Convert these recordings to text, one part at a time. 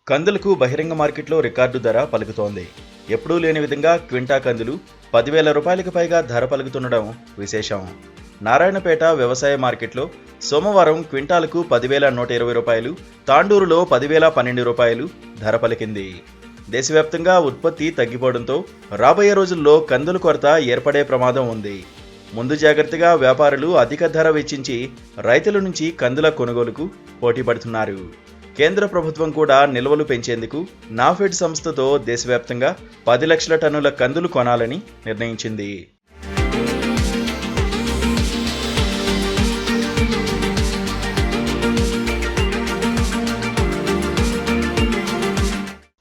కందులకు బహిరంగ మార్కెట్లో రికార్డు ధర పలుకుతోంది. ఎప్పుడూ లేని విధంగా క్వింటా కందులు 10,000 రూపాయలకు పైగా ధర పలుకుతుండడం విశేషం. నారాయణపేట వ్యవసాయ మార్కెట్లో సోమవారం క్వింటాలకు 10,120 రూపాయలు, తాండూరులో 10,012 రూపాయలు ధర పలికింది. దేశవ్యాప్తంగా ఉత్పత్తి తగ్గిపోవడంతో రాబోయే రోజుల్లో కందుల కొరత ఏర్పడే ప్రమాదం ఉంది. ముందు జాగ్రత్తగా వ్యాపారులు అధిక ధర వెచ్చించి రైతుల నుంచి కందుల కొనుగోలుకు పోటీ పడుతున్నారు. కేంద్ర ప్రభుత్వం కూడా నిల్వలు పెంచేందుకు నాఫెడ్ సంస్థతో దేశవ్యాప్తంగా 10 లక్షల టన్నుల కందులు కొనాలని నిర్ణయించింది.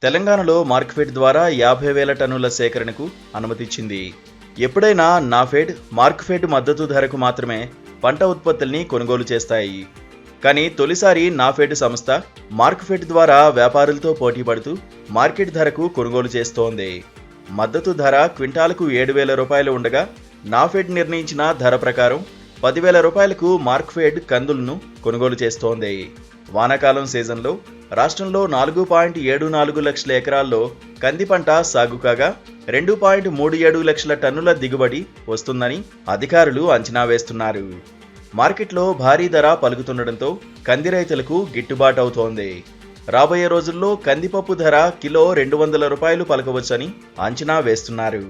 తెలంగాణలో మార్క్ఫెడ్ ద్వారా 50,000 టన్నుల సేకరణకు అనుమతిచ్చింది. ఎప్పుడైనా నాఫెడ్, మార్క్ఫెడ్ మద్దతు ధరకు మాత్రమే పంట ఉత్పత్తుల్ని కొనుగోలు చేస్తాయి. కానీ తొలిసారి నాఫెడ్ సంస్థ మార్క్ఫెడ్ ద్వారా వ్యాపారులతో పోటీ పడుతూ మార్కెట్ ధరకు కొనుగోలు చేస్తోంది. మద్దతు ధర క్వింటాలకు 7,000 రూపాయలు ఉండగా నాఫెడ్ నిర్ణయించిన ధర ప్రకారం 10,000 రూపాయలకు మార్క్ఫెడ్ కందులను కొనుగోలు చేస్తోంది. వానాకాలం సీజన్లో రాష్ట్రంలో 4.74 లక్షల ఎకరాల్లో కంది పంట సాగు కాగా 2.37 లక్షల టన్నుల దిగుబడి వస్తుందని అధికారులు అంచనా వేస్తున్నారు. మార్కెట్లో భారీ ధర పలుకుతుండటంతో కంది రైతులకు గిట్టుబాటు అవుతోంది. రాబోయే రోజుల్లో కందిపప్పు ధర కిలో 200 రూపాయలు పలకవచ్చని అంచనా వేస్తున్నారు.